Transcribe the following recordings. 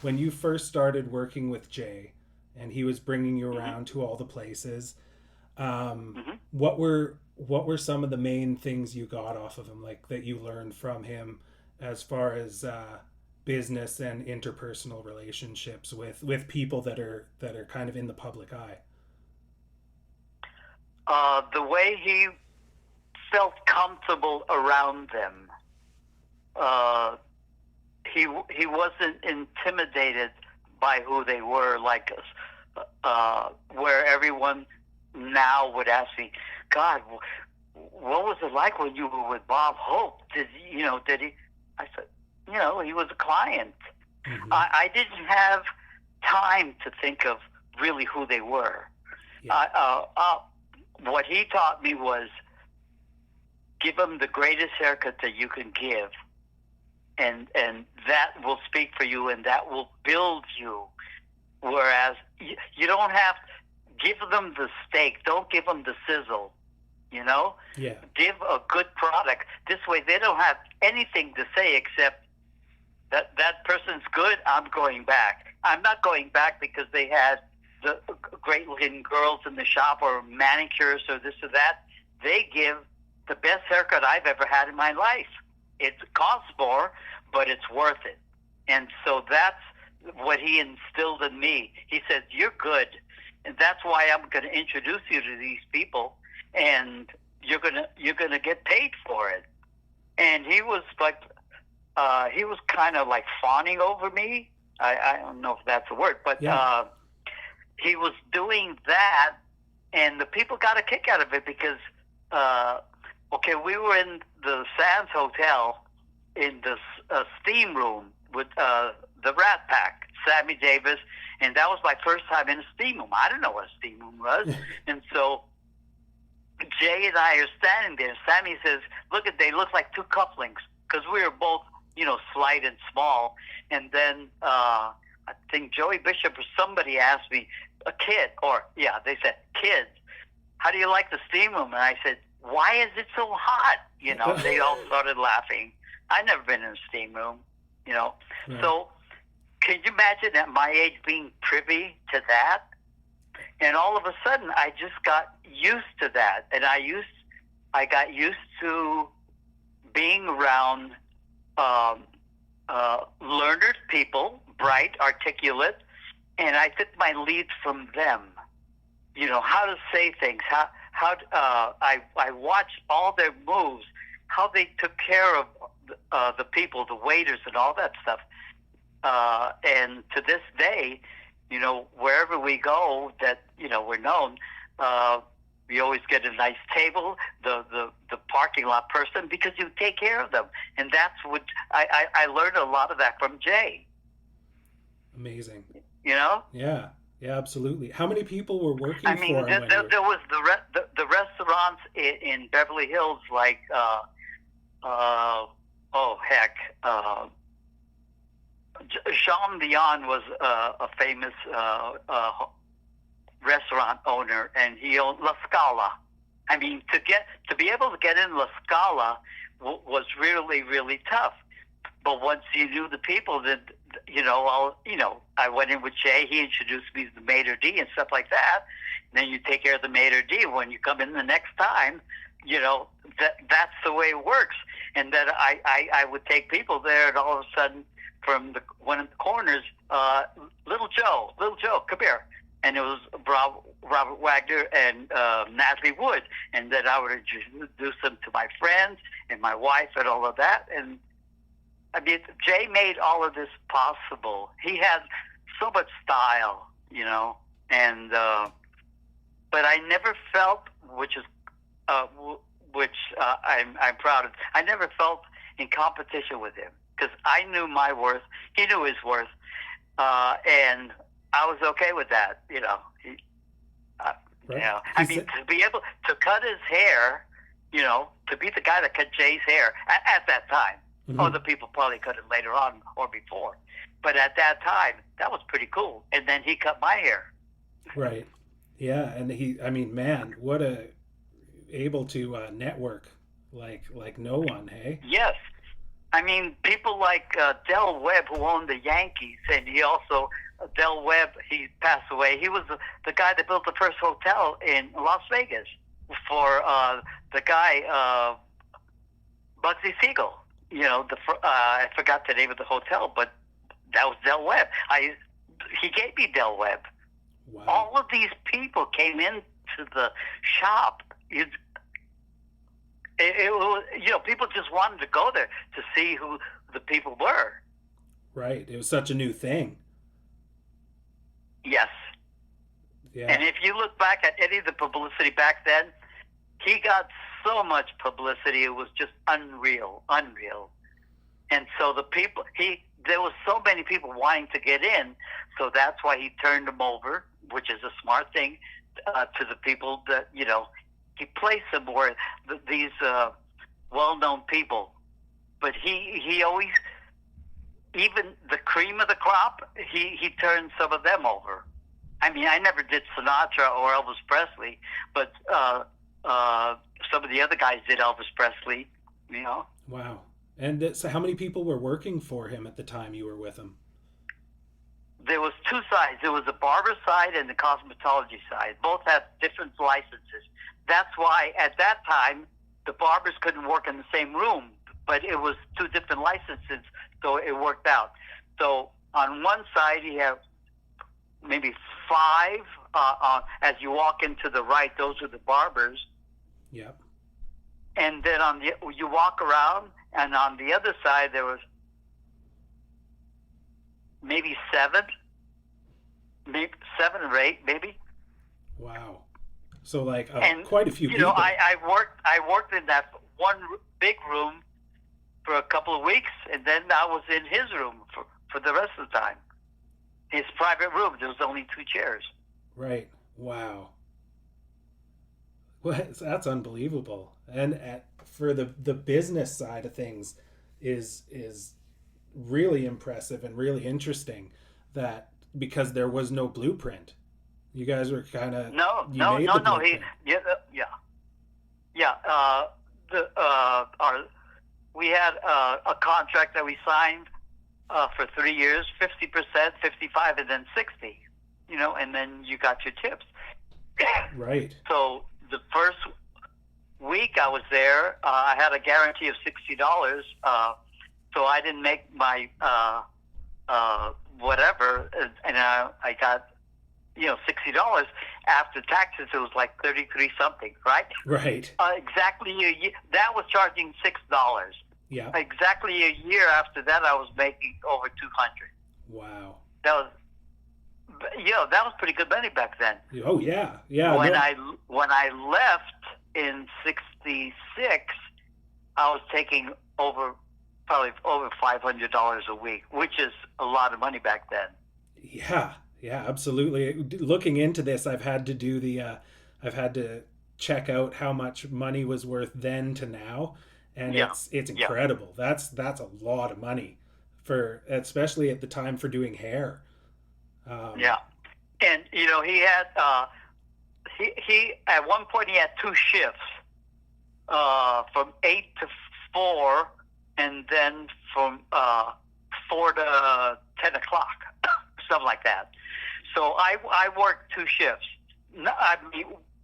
when you first started working with Jay, and he was bringing you around to all the places, Hmm. what were some of the main things you got off of him, like that you learned from him, as far as business and interpersonal relationships with people that are kind of in the public eye? The way he felt comfortable around them. Uh, he wasn't intimidated by who they were, like where everyone now would ask me, God, what was it like when you were with Bob Hope? Did he? I said, he was a client. Mm-hmm. I didn't have time to think of really who they were. Yeah. Uh, uh, uh, what he taught me was give them the greatest haircut that you can give, and that will speak for you, and that will build you. Whereas you don't have give them the steak, don't give them the sizzle. You know, Yeah. give a good product. This way, they don't have anything to say except that person's good. I'm going back. I'm not going back because they had the great looking girls in the shop or manicures or this or that. They give the best haircut I've ever had in my life. It costs more, but it's worth it. And so that's what he instilled in me. He said, "You're good, and that's why I'm going to introduce you to these people, and you're gonna get paid for it." And he was like, he was kind of like fawning over me. I don't know if that's a word, but Yeah. he was doing that, and the people got a kick out of it because, okay, we were in the Sands Hotel in the steam room with the Rat Pack, Sammy Davis, and that was my first time in a steam room. I didn't know what a steam room was, and so Jay and I are standing there. Sammy says, "Look at they look like two couplings because we were both, slight and small." And then I think Joey Bishop or somebody asked me, a kid, or yeah, they said, "Kids, how do you like the steam room?" And I said, "Why is it so hot?" And they all started laughing. I've never been in a steam room, you know. Right. So can you imagine at my age being privy to that? And all of a sudden, I just got used to that, and I got used to being around um, learned people, bright, articulate, and I took my lead from them. How to say things, how I watched all their moves, how they took care of the people, the waiters, and all that stuff. And to this day, wherever we go, that we're known. Uh, we always get a nice table, the parking lot person, because you take care of them, and that's what I learned a lot of that from Jay. Amazing. You know, Yeah. Yeah, absolutely. How many people were I working mean, for him when you there was the restaurants in Beverly Hills, like oh heck, Jean Dion was a famous restaurant owner, and he owned La Scala. I mean, to be able to get in La Scala was really really tough. But once you knew the people, that I went in with Jay. He introduced me to the maitre d and stuff like that. And then you take care of the maitre d. When you come in the next time, that's the way it works. And then I would take people there, and all of a sudden, from one of the corners, little Joe, come here. And it was Robert Wagner and Natalie Wood. And then I would introduce them to my friends and my wife and all of that. And I mean, Jay made all of this possible. He had so much style, and but I never felt, uh, I'm proud of. I never felt in competition with him because I knew my worth. He knew his worth, and I was okay with that. Uh, right? I He mean, said, to be able to cut his hair, to be the guy that cut Jay's hair at that time. mhm, Other people probably cut it later on or before, but at that time, that was pretty cool. And then he cut my hair. right. Yeah, and I mean, man, what a able to network like no one, hey? Yes, I mean, people like Del Webb, who owned the Yankees, and he also Del Webb. He passed away. He was the guy that built the first hotel in Las Vegas for the guy Bugsy Siegel. You know, I forgot the name of the hotel, but that was Del Webb. He gave me Del Webb. Wow. All of these people came into the shop. It was, you know, people just wanted to go there to see who the people were. Right. It was such a new thing. Yes. Yeah. And if you look back at any of the publicity back then, he got so much publicity. It was just unreal. And so there was so many people wanting to get in, so that's why he turned them over, which is a smart thing, to the people that, you know, he placed them where these well-known people. But he always, even the cream of the crop, he turned some of them over. I mean, I never did Sinatra or Elvis Presley, but some of the other guys did Elvis Presley, you know. Wow. And so how many people were working for him at the time you were with him? There was two sides. There was the barber side and the cosmetology side. Both had different licenses. That's why at that time the barbers couldn't work in the same room, but it was two different licenses, so it worked out. So on one side you have maybe 5. As you walk into the right, those are the barbers. Yep. And then you walk around, and on the other side there was maybe 7 or 8, maybe. Wow. So like and, quite a few you people. know, I worked in that one big room for a couple of weeks, and then I was in his room for the rest of the time. His private room. There was only 2 chairs. Right. Wow. Well, that's unbelievable. And for the business side of things is really impressive and really interesting, that because there was no blueprint. You guys were kind of no. We had a contract that we signed for 3 years, 50%, 55, and then 60. You know, and then you got your tips. Right. So the first week I was there, I had a guarantee of $60. So I didn't make my whatever, and I got, you know, $60 after taxes. It was like 33 something, right? Right. Exactly a year. That was charging $6. Yeah. Exactly a year after that, I was making over 200. Wow. That was pretty good money back then. Oh yeah, yeah. When I left in '66, I was taking probably over $500 a week, which is a lot of money back then. Yeah, absolutely. Looking into this, I've had to check out how much money was worth then to now, and it's incredible. Yeah. That's a lot of money especially at the time for doing hair. And you know, he had he at one point he had 2 shifts, from 8 to 4, and then from 4 to 10 o'clock, something like that. So I worked 2 shifts.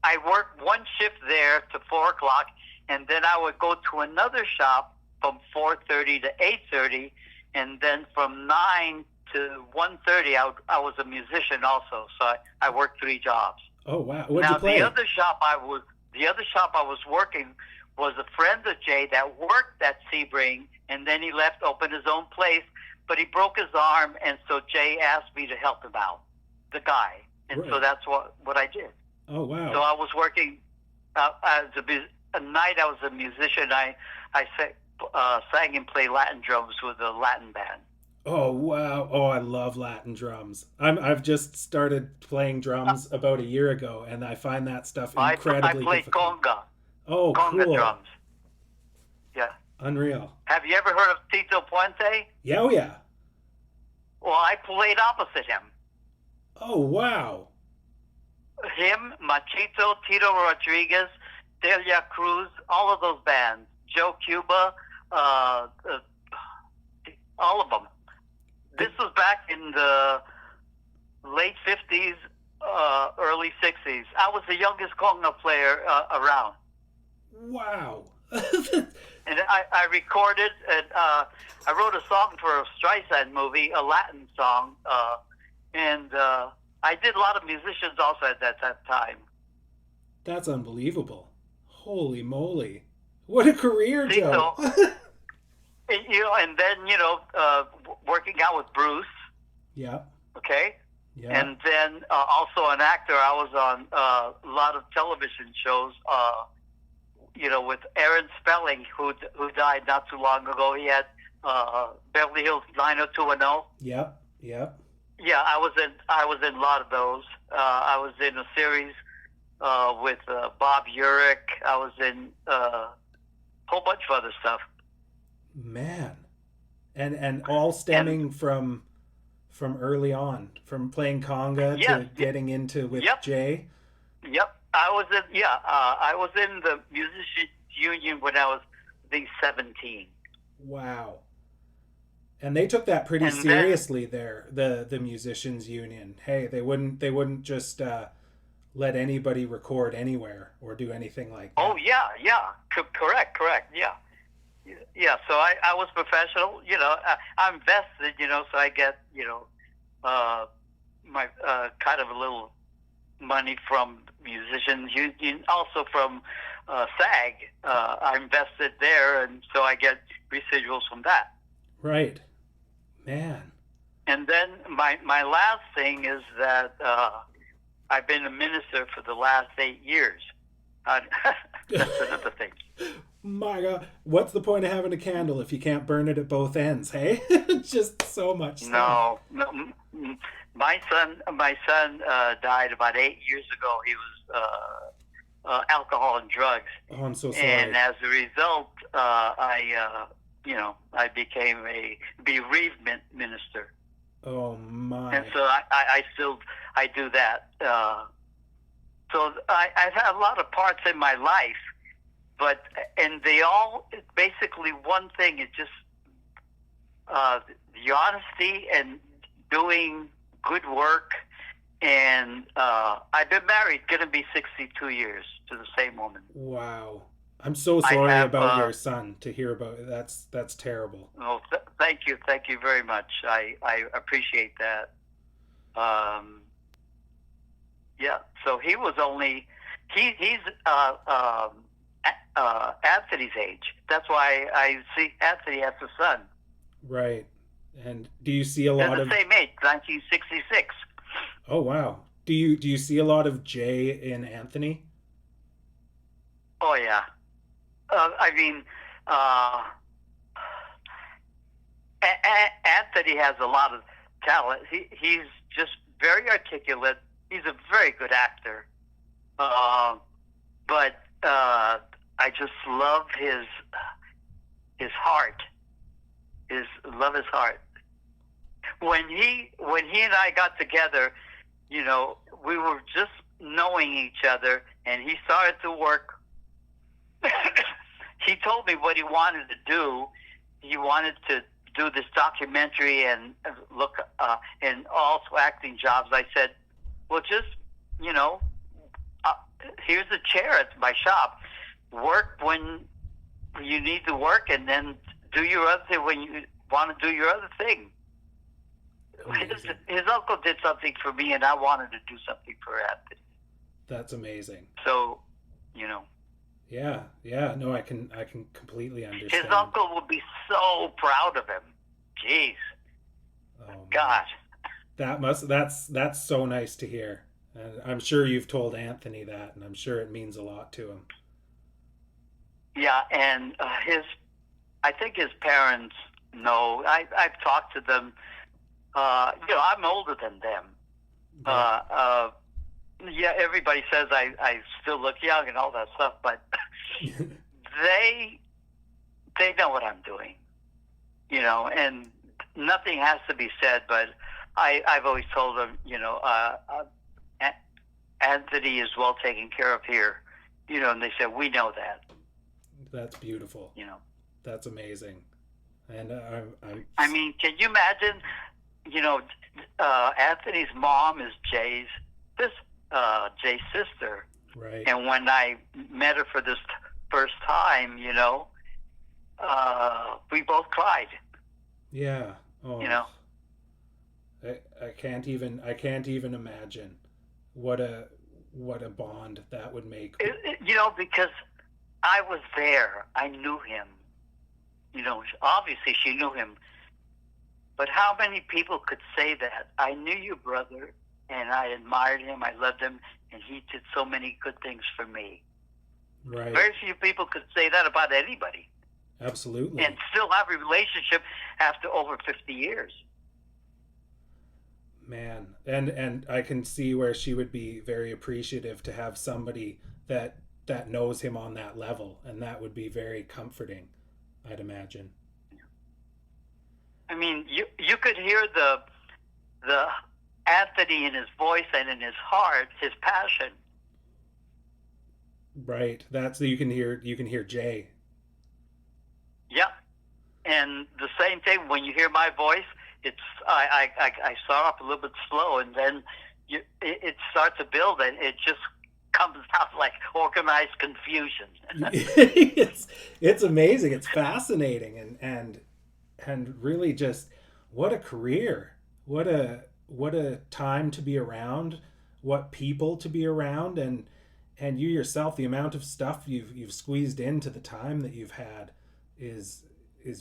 I worked one shift there to 4 o'clock, and then I would go to another shop from 4:30 to 8:30, and then from 9 to 1:30, I was a musician also, so I worked 3 jobs. Oh wow! What'd you play? The other shop I was working was a friend of Jay that worked at Sebring, and then he left, opened his own place, but he broke his arm, and so Jay asked me to help him out, the guy, and so that's what I did. Oh wow! So I was working as a night. I was a musician. I sang and played Latin drums with a Latin band. Oh wow! Oh, I love Latin drums. I've just started playing drums about a year ago, and I find that stuff incredibly I play difficult. conga. Oh, conga cool! Drums. Yeah. Unreal. Have you ever heard of Tito Puente? Yeah, oh yeah. Well, I played opposite him. Oh wow! Him, Machito, Tito Rodriguez, Delia Cruz, all of those bands. Joe Cuba. all of them. This was back in the late 50s, early 60s. I was the youngest conga player around. Wow. And I recorded, and I wrote a song for a Streisand movie, a Latin song, and I did a lot of musicians also at that time. That's unbelievable. Holy moly. What a career, See, Joe. so, and then, working out with Bruce, Yeah. okay? Yeah. And then also an actor. I was on a lot of television shows, with Aaron Spelling, who died not too long ago. He had Beverly Hills 90210. Yep. Yep. Yeah, I was in a lot of those. I was in a series with Bob Urich. I was in a whole bunch of other stuff. Man. And all stemming from early on, from playing conga to getting into with Jay. Yep, I was in the musicians union when I was, I think, 17. Wow. And they took that pretty seriously there, the musicians union. Hey, they wouldn't just let anybody record anywhere or do anything like that. Oh yeah, correct, yeah. Yeah, so I was professional, I'm vested, so I get, my kind of a little money from musicians union, also from SAG. I'm vested there, and so I get residuals from that. Right. Man. And then my last thing is that I've been a minister for the last 8 years. That's another thing. My God, what's the point of having a candle if you can't burn it at both ends? Hey, just so much stuff. No. My son died about 8 years ago. He was alcohol and drugs. Oh, I'm so sorry. And as a result, I became a bereavement minister. Oh my! And so I still do that. So I've had a lot of parts in my life, and they all basically one thing is just the honesty and doing good work. And I've been married, going to be 62 years to the same woman. Wow. I'm so sorry about your son to hear about it. That's terrible. Oh, thank you very much. I appreciate that. Yeah. So he was only he's Anthony's age. That's why I see Anthony as a son. Right. And do you see a lot of the same age, 1966? Oh wow. Do you see a lot of Jay in Anthony? Oh yeah. Anthony has a lot of talent. He's just very articulate. He's a very good actor. But I just love his heart. Love his heart. When he and I got together, we were just knowing each other, and he started to work. He told me what he wanted to do. He wanted to do this documentary and look, and also acting jobs. I said, well, just, here's a chair at my shop. Work when you need to work, and then do your other thing when you want to do your other thing. His uncle did something for me, and I wanted to do something for Anthony. That's amazing. So, Yeah. No, I can completely understand. His uncle would be so proud of him. Jeez. Oh God. That's so nice to hear. And I'm sure you've told Anthony that, and I'm sure it means a lot to him. Yeah, and I think his parents know. I've talked to them. I'm older than them. Yeah, everybody says I still look young and all that stuff, but they know what I'm doing, and nothing has to be said. But I've always told them, Anthony is well taken care of here, and they said we know that. That's beautiful. That's amazing. And I mean, can you imagine? You know, Anthony's mom is Jay's sister, right. and when I met her for this first time, we both cried. Yeah. You Oh, know, I can't even imagine what a bond that would make. because I was there. I knew him. Obviously she knew him. But how many people could say that? I knew your brother, and I admired him. I loved him, and he did so many good things for me. Right. Very few people could say that about anybody, Absolutely. and still have a relationship after over 50 years. Man, and I can see where she would be very appreciative to have somebody that knows him on that level, and that would be very comforting, I'd imagine. I mean, you could hear the Anthony in his voice and in his heart, his passion. Right. That's you can hear Jay. Yeah, and the same thing when you hear my voice. It's I start off a little bit slow, and then it starts to build, and it just comes out like organized confusion. It's amazing. It's fascinating, and really just what a career. What a time to be around, what people to be around, and you yourself, the amount of stuff you've squeezed into the time that you've had is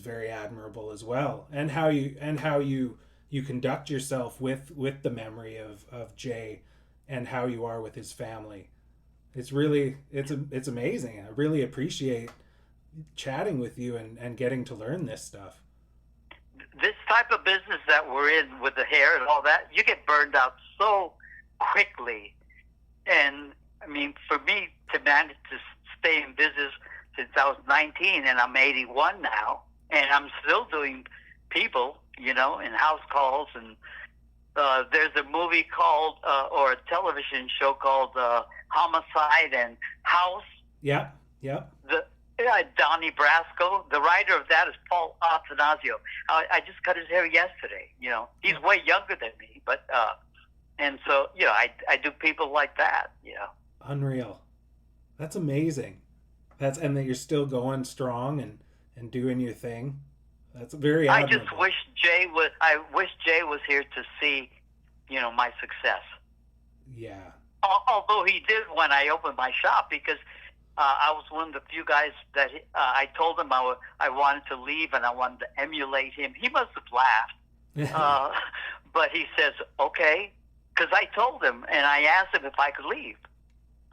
very admirable as well. And how you conduct yourself with the memory of Jay, and how you are with his family. It's amazing. I really appreciate chatting with you and getting to learn this stuff. This type of business that we're in with the hair and all that, you get burned out so quickly. And I mean, for me to manage to stay in business since I was 19, and I'm 81 now, and I'm still doing people, in house calls. And there's a movie called, or a television show called Homicide and House. Yep. Yep. Donnie Brasco. The writer of that is Paul Attanasio. I just cut his hair yesterday. He's way younger than me, but and so I do people like that. Unreal. That's amazing. And that you're still going strong and doing your thing. That's very admirable. I just wish I wish Jay was here to see, my success. Yeah. Although he did when I opened my shop, because I was one of the few guys that I told him I wanted to leave and I wanted to emulate him. He must have laughed, but he says okay, because I told him and I asked him if I could leave.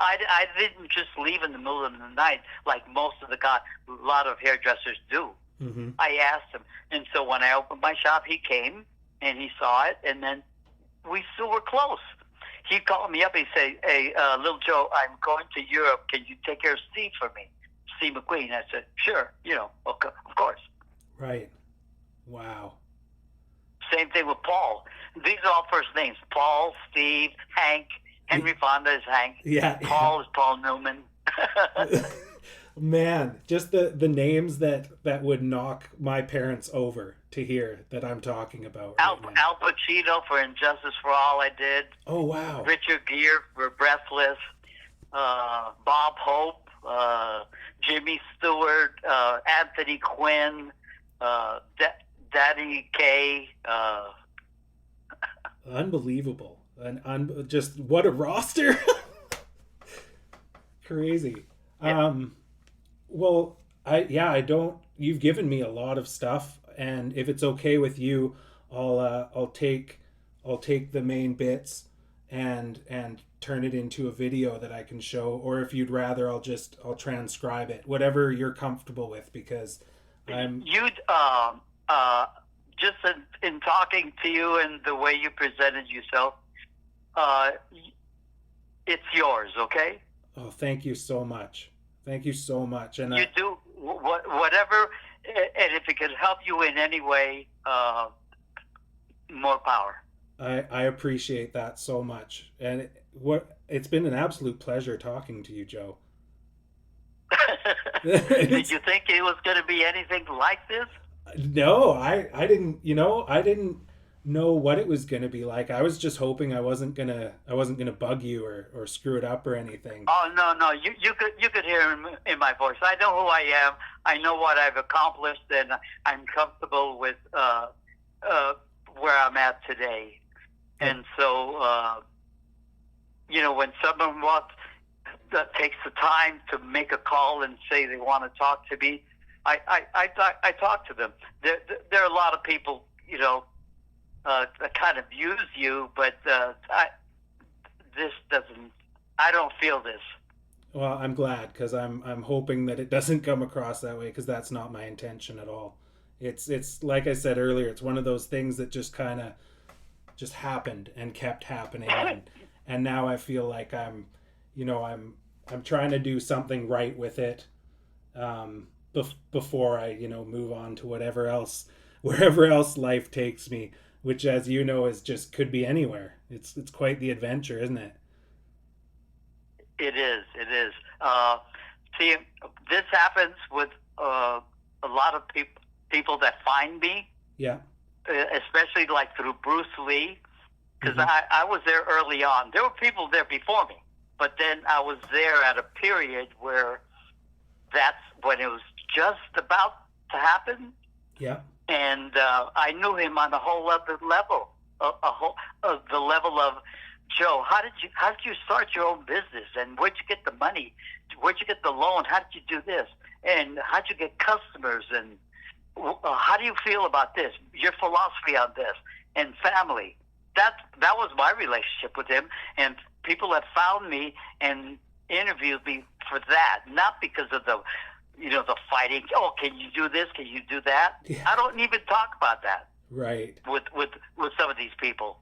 I didn't just leave in the middle of the night like most of a lot of hairdressers do. Mm-hmm. I asked him, and so when I opened my shop, he came and he saw it, and then we still were close. He called me up. He said, "Hey, little Joe, I'm going to Europe. Can you take care of Steve for me, Steve McQueen?" I said, "Sure. Okay, of course." Right. Wow. Same thing with Paul. These are all first names: Paul, Steve, Hank. Henry Fonda is Hank. Yeah. Paul is Paul Newman. Man, just the names that would knock my parents over to hear that I'm talking about right now. Al Pacino for Injustice for All I did. Oh, wow. Richard Gere for Breathless. Bob Hope. Jimmy Stewart. Anthony Quinn. Daddy K. Unbelievable. Just what a roster. Crazy. Yeah. Well, you've given me a lot of stuff, and if it's okay with you, I'll take the main bits and turn it into a video that I can show, or if you'd rather, I'll transcribe it, whatever you're comfortable with, because you'd just in talking to you and the way you presented yourself, it's yours, okay? Oh, thank you so much. Thank you so much. And you do whatever, and if it could help you in any way, more power. I appreciate that so much, and it's been an absolute pleasure talking to you, Joe. Did you think it was going to be anything like this? No, I didn't, I didn't know what it was going to be like. I was just hoping I wasn't going to bug you or screw it up or anything. Oh no, no, you could hear in my voice. I know who I am. I know what I've accomplished, and I'm comfortable with uh, where I'm at today. That And so, when someone wants that takes the time to make a call and say they want to talk to me, I talk to them. There are a lot of people, that kind of use you, but this doesn't. I don't feel this. Well, I'm glad because I'm hoping that it doesn't come across that way because that's not my intention at all. It's like I said earlier, it's one of those things that just kind of just happened and kept happening, and now I feel like I'm trying to do something right with it, before I move on to whatever else wherever else life takes me, which, as you know, is just could be anywhere. It's quite the adventure, isn't it? It is. It is. See, this happens with a lot of people that find me, Yeah. especially like through Bruce Lee, because Hmm. I was there early on. There were people there before me, but then I was there at a period where that's when it was just about to happen, Yeah. and I knew him on a whole other level, the level of Joe. How did you start your own business, and where'd you get the money? Where'd you get the loan? How did you do this? And how'd you get customers? And how do you feel about this? Your philosophy on this, and family. That was my relationship with him, and people have found me and interviewed me for that, not because of the fighting. Oh, can you do this? Can you do that? Yeah. I don't even talk about that Right. with some of these people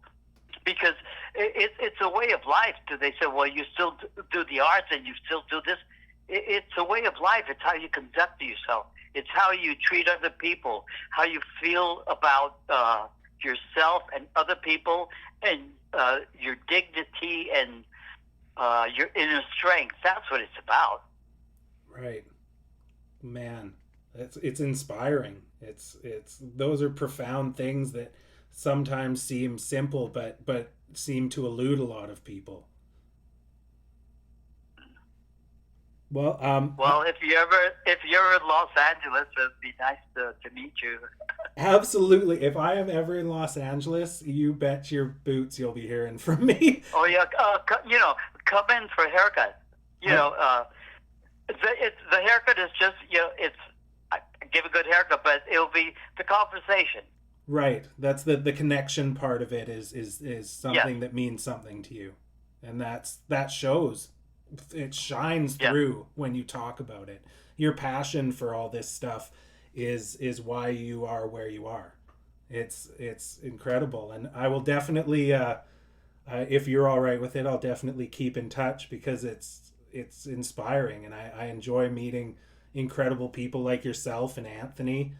because it's a way of life. Do they say, well, you still do the arts and you still do this? It's a way of life. It's how you conduct yourself. It's how you treat other people, how you feel about yourself and other people, and your dignity and your inner strength. That's what it's about. Right. Man, it's inspiring. It's those are profound things that sometimes seem simple but seem to elude a lot of people. Well, Well, if you're in Los Angeles, it'd be nice to meet you. absolutely. If I am ever in Los Angeles, you bet your boots you'll be hearing from me. Oh yeah, come in for a haircut. You I know, the haircut is just it's I give a good haircut, but it'll be the conversation. Right. That's the connection part of it is Yes, something that means something to you. And that shows. It shines yes, through when you talk about it. Your passion for all this stuff is why you are where you are. It's incredible, and I will definitely, if you're all right with it, I'll definitely keep in touch because it's inspiring, and I enjoy meeting incredible people like yourself and Anthony,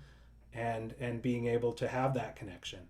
and being able to have that connection.